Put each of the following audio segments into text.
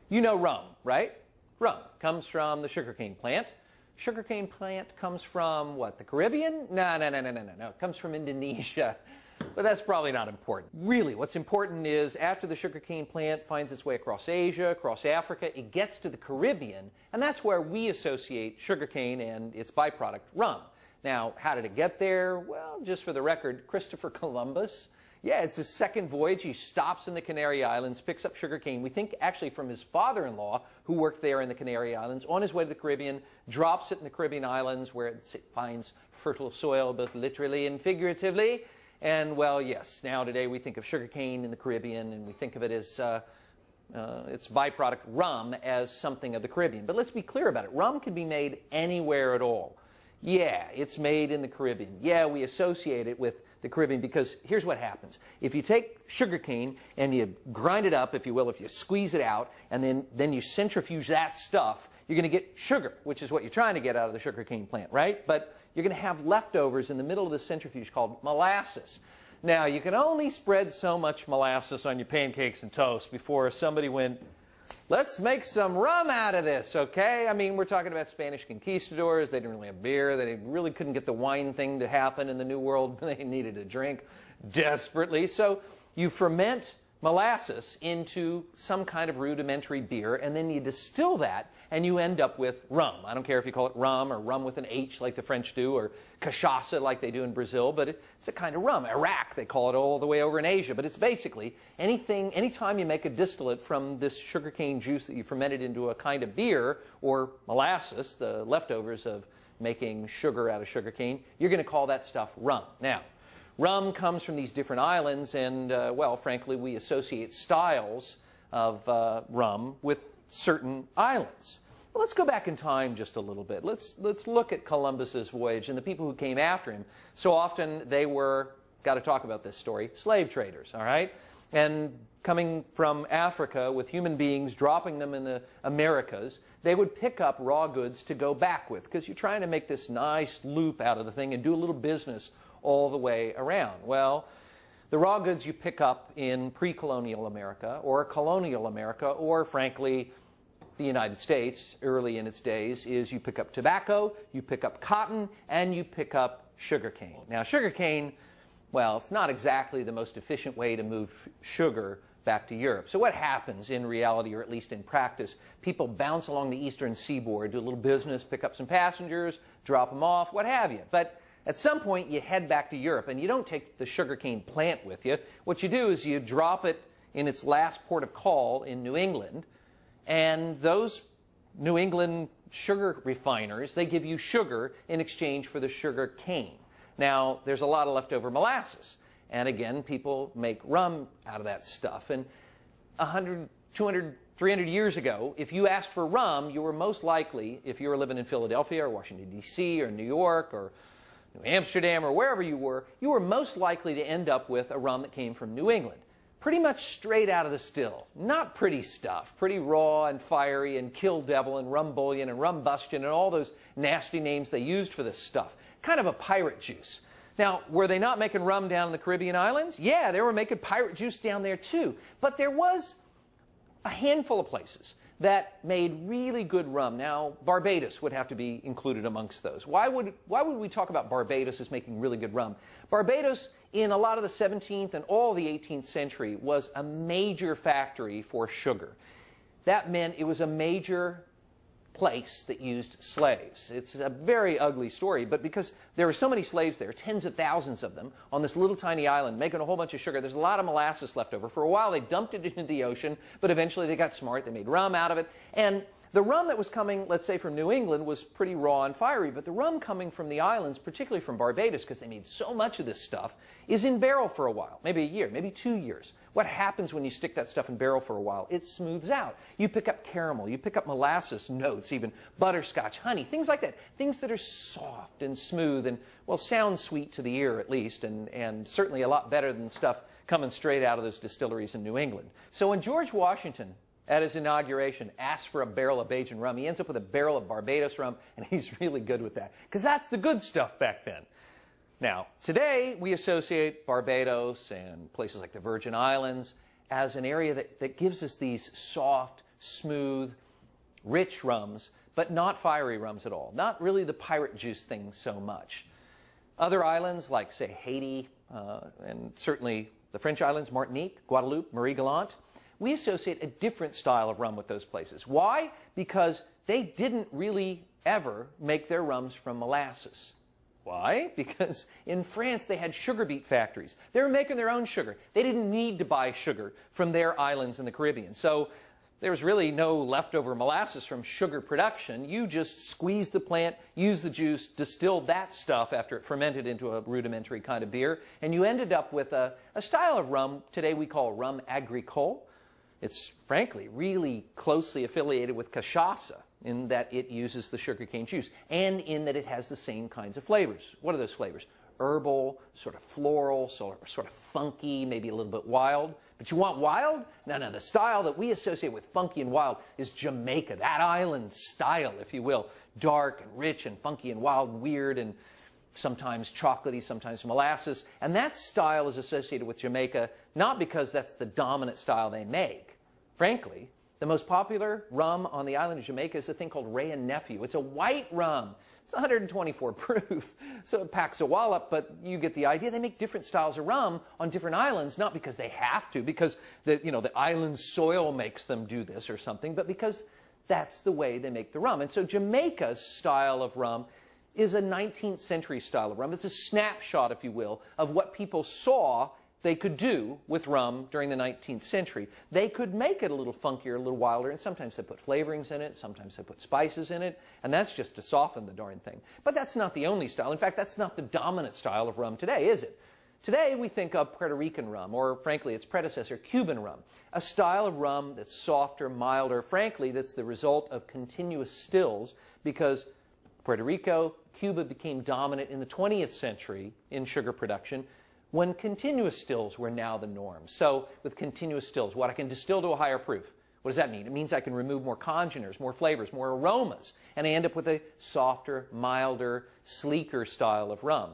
You know rum, right? Rum comes from the sugarcane plant. Sugarcane plant comes from what, the Caribbean? No. It comes from Indonesia. But that's probably not important. Really, what's important is after the sugarcane plant finds its way across Asia, across Africa, it gets to the Caribbean, and that's where we associate sugarcane and its byproduct, rum. Now, how did it get there? Well, just for the record, Christopher Columbus. Yeah, it's his second voyage. He stops in the Canary Islands, picks up sugarcane, we think actually from his father-in-law, who worked there in the Canary Islands, on his way to the Caribbean, drops it in the Caribbean islands where it finds fertile soil, both literally and figuratively. And, well, yes, now today we think of sugarcane in the Caribbean, and we think of it as its byproduct, rum, as something of the Caribbean. But let's be clear about it. Rum can be made anywhere at all. Yeah, it's made in the Caribbean. Yeah, we associate it with the Caribbean because here's what happens. If you take sugarcane and you grind it up, if you will, if you squeeze it out, and then you centrifuge that stuff, you're going to get sugar, which is what you're trying to get out of the sugarcane plant, right? But you're going to have leftovers in the middle of the centrifuge called molasses. Now, you can only spread so much molasses on your pancakes and toast before somebody went, let's make some rum out of this, okay? I mean, we're talking about Spanish conquistadors. They didn't really have beer. They really couldn't get the wine thing to happen in the New World. They needed a drink desperately. So you ferment molasses into some kind of rudimentary beer, and then you distill that, and you end up with rum. I don't care if you call it rum or rum with an H like the French do, or cachaça like they do in Brazil, but it's a kind of rum. Iraq, they call it all the way over in Asia, but it's basically anytime you make a distillate from this sugarcane juice that you fermented into a kind of beer or molasses, the leftovers of making sugar out of sugarcane, you're going to call that stuff rum. Now, rum comes from these different islands, and, well, frankly, we associate styles of rum with certain islands. Well, let's go back in time just a little bit. Let's look at Columbus's voyage and the people who came after him. So often they were, got to talk about this story, slave traders, all right? And coming from Africa with human beings, dropping them in the Americas, they would pick up raw goods to go back with, because you're trying to make this nice loop out of the thing and do a little business all the way around. Well, the raw goods you pick up in pre-colonial America or colonial America or, frankly, the United States early in its days is you pick up tobacco, you pick up cotton, and you pick up sugarcane. Now, sugarcane, well, it's not exactly the most efficient way to move sugar back to Europe. So what happens in reality, or at least in practice? People bounce along the eastern seaboard, do a little business, pick up some passengers, drop them off, what have you. But at some point, you head back to Europe, and you don't take the sugarcane plant with you. What you do is you drop it in its last port of call in New England, and those New England sugar refiners, they give you sugar in exchange for the sugar cane. Now, there's a lot of leftover molasses, and again, people make rum out of that stuff. And 100, 200, 300 years ago, if you asked for rum, you were most likely, if you were living in Philadelphia or Washington, D.C. or New York or New Amsterdam or wherever you were most likely to end up with a rum that came from New England. Pretty much straight out of the still. Not pretty stuff. Pretty raw and fiery and Kill Devil and Rum Bullion and Rum Bustion and all those nasty names they used for this stuff. Kind of a pirate juice. Now, were they not making rum down in the Caribbean islands? Yeah, they were making pirate juice down there too. But there was a handful of places that made really good rum. Now, Barbados would have to be included amongst those. Why would we talk about Barbados as making really good rum? Barbados, in a lot of the 17th and all the 18th century, was a major factory for sugar. That meant it was a major place that used slaves. It's a very ugly story, but because there were so many slaves there, tens of thousands of them, on this little tiny island, making a whole bunch of sugar, there's a lot of molasses left over. For a while, they dumped it into the ocean, but eventually they got smart. They made rum out of it. And the rum that was coming, let's say, from New England was pretty raw and fiery, but the rum coming from the islands, particularly from Barbados, because they made so much of this stuff, is in barrel for a while, maybe a year, maybe 2 years. What happens when you stick that stuff in barrel for a while? It smooths out. You pick up caramel, you pick up molasses notes, even butterscotch, honey, things like that. Things that are soft and smooth and, well, sound sweet to the ear at least, and certainly a lot better than stuff coming straight out of those distilleries in New England. So when George Washington, at his inauguration, asked for a barrel of Bajan rum, he ends up with a barrel of Barbados rum, and he's really good with that, because that's the good stuff back then. Now, today, we associate Barbados and places like the Virgin Islands as an area that gives us these soft, smooth, rich rums, but not fiery rums at all. Not really the pirate juice thing so much. Other islands like, say, Haiti, and certainly the French islands, Martinique, Guadeloupe, Marie-Galante, we associate a different style of rum with those places. Why? Because they didn't really ever make their rums from molasses. Why? Because in France they had sugar beet factories. They were making their own sugar. They didn't need to buy sugar from their islands in the Caribbean. So there was really no leftover molasses from sugar production. You just squeezed the plant, used the juice, distilled that stuff after it fermented into a rudimentary kind of beer, and you ended up with a style of rum today we call rum agricole. It's, frankly, really closely affiliated with cachaça in that it uses the sugarcane juice and in that it has the same kinds of flavors. What are those flavors? Herbal, sort of floral, sort of funky, maybe a little bit wild. But you want wild? No, the style that we associate with funky and wild is Jamaica, that island style, if you will. Dark and rich and funky and wild and weird and sometimes chocolatey, sometimes molasses. And that style is associated with Jamaica not because that's the dominant style they make. Frankly, the most popular rum on the island of Jamaica is a thing called Wray and Nephew. It's a white rum. It's 124 proof, so it packs a wallop, but you get the idea. They make different styles of rum on different islands, not because they have to, because the island soil makes them do this or something, but because that's the way they make the rum. And so Jamaica's style of rum is a 19th century style of rum. It's a snapshot, if you will, of what people saw they could do with rum during the 19th century. They could make it a little funkier, a little wilder, and sometimes they put flavorings in it, sometimes they put spices in it, and that's just to soften the darn thing. But that's not the only style. In fact, that's not the dominant style of rum today, is it? Today we think of Puerto Rican rum, or frankly its predecessor, Cuban rum, a style of rum that's softer, milder, frankly that's the result of continuous stills, because Puerto Rico, Cuba became dominant in the 20th century in sugar production, when continuous stills were now the norm. So with continuous stills, what I can distill to a higher proof. What does that mean? It means I can remove more congeners, more flavors, more aromas, and I end up with a softer, milder, sleeker style of rum.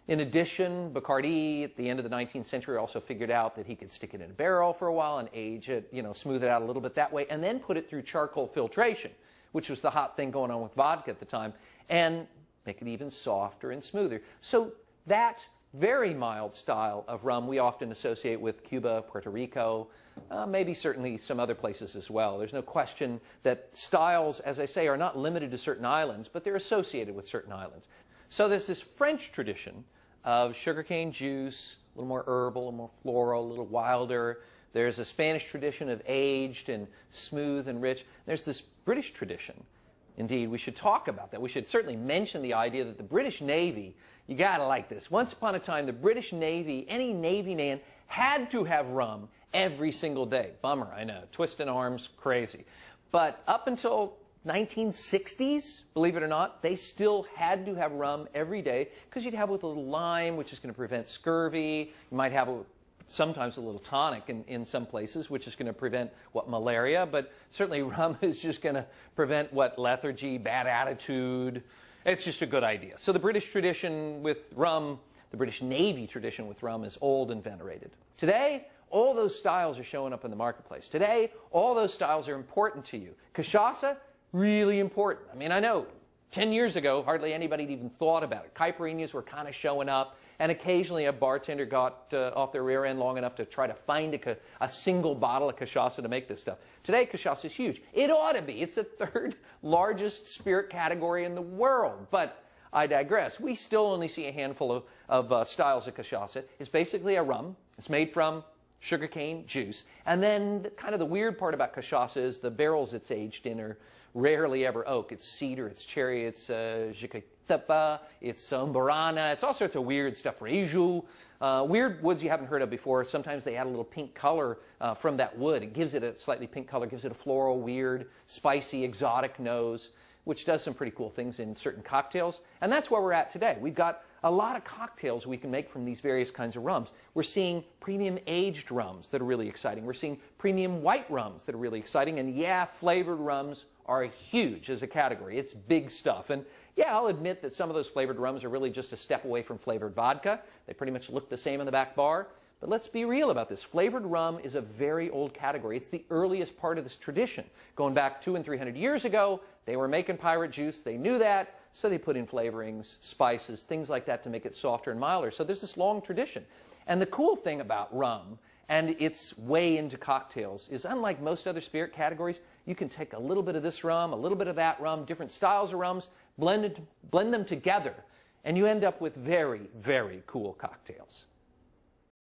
In addition, Bacardi at the end of the 19th century also figured out that he could stick it in a barrel for a while and age it, smooth it out a little bit that way, and then put it through charcoal filtration, which was the hot thing going on with vodka at the time, and make it even softer and smoother. So that very mild style of rum we often associate with Cuba, Puerto Rico, maybe certainly some other places as well. There's no question that styles, as I say, are not limited to certain islands, but they're associated with certain islands. So there's this French tradition of sugarcane juice, a little more herbal, a little more floral, a little wilder. There's a Spanish tradition of aged and smooth and rich. There's this British tradition. Indeed, we should talk about that. We should certainly mention the idea that the British Navy, you gotta like this. Once upon a time, the British Navy, any Navy man, had to have rum every single day. Bummer, I know. Twisting arms, crazy. But up until 1960s, believe it or not, they still had to have rum every day because you'd have it with a little lime, which is going to prevent scurvy. You might have it with sometimes a little tonic in some places, which is going to prevent, malaria. But certainly rum is just going to prevent, lethargy, bad attitude. It's just a good idea. So the British tradition with rum, the British Navy tradition with rum is old and venerated. Today, all those styles are showing up in the marketplace. Today, all those styles are important to you. Cachaça, really important. I mean, I know 10 years ago, hardly anybody had even thought about it. Caipirinhas were kind of showing up, and occasionally a bartender got off their rear end long enough to try to find a single bottle of cachaça to make this stuff. Today, cachaça is huge. It ought to be. It's the third largest spirit category in the world. But I digress. We still only see a handful of styles of cachaça. It's basically a rum. It's made from sugarcane juice. And then kind of the weird part about cachaça is the barrels it's aged in are rarely ever oak. It's cedar, it's cherry, it's jiquitapa, it's umburana, it's all sorts of weird stuff. Reju, weird woods you haven't heard of before. Sometimes they add a little pink color from that wood. It gives it a slightly pink color, gives it a floral, weird, spicy, exotic nose, which does some pretty cool things in certain cocktails. And that's where we're at today. We've got a lot of cocktails we can make from these various kinds of rums. We're seeing premium aged rums that are really exciting. We're seeing premium white rums that are really exciting. And yeah, flavored rums are huge as a category. It's big stuff. And yeah, I'll admit that some of those flavored rums are really just a step away from flavored vodka. They pretty much look the same in the back bar. But let's be real about this. Flavored rum is a very old category. It's the earliest part of this tradition. Going back 200 and 300 years ago, they were making pirate juice. They knew that, so they put in flavorings, spices, things like that to make it softer and milder. So there's this long tradition. And the cool thing about rum and its way into cocktails is, unlike most other spirit categories, you can take a little bit of this rum, a little bit of that rum, different styles of rums, blend them together, and you end up with very, very cool cocktails.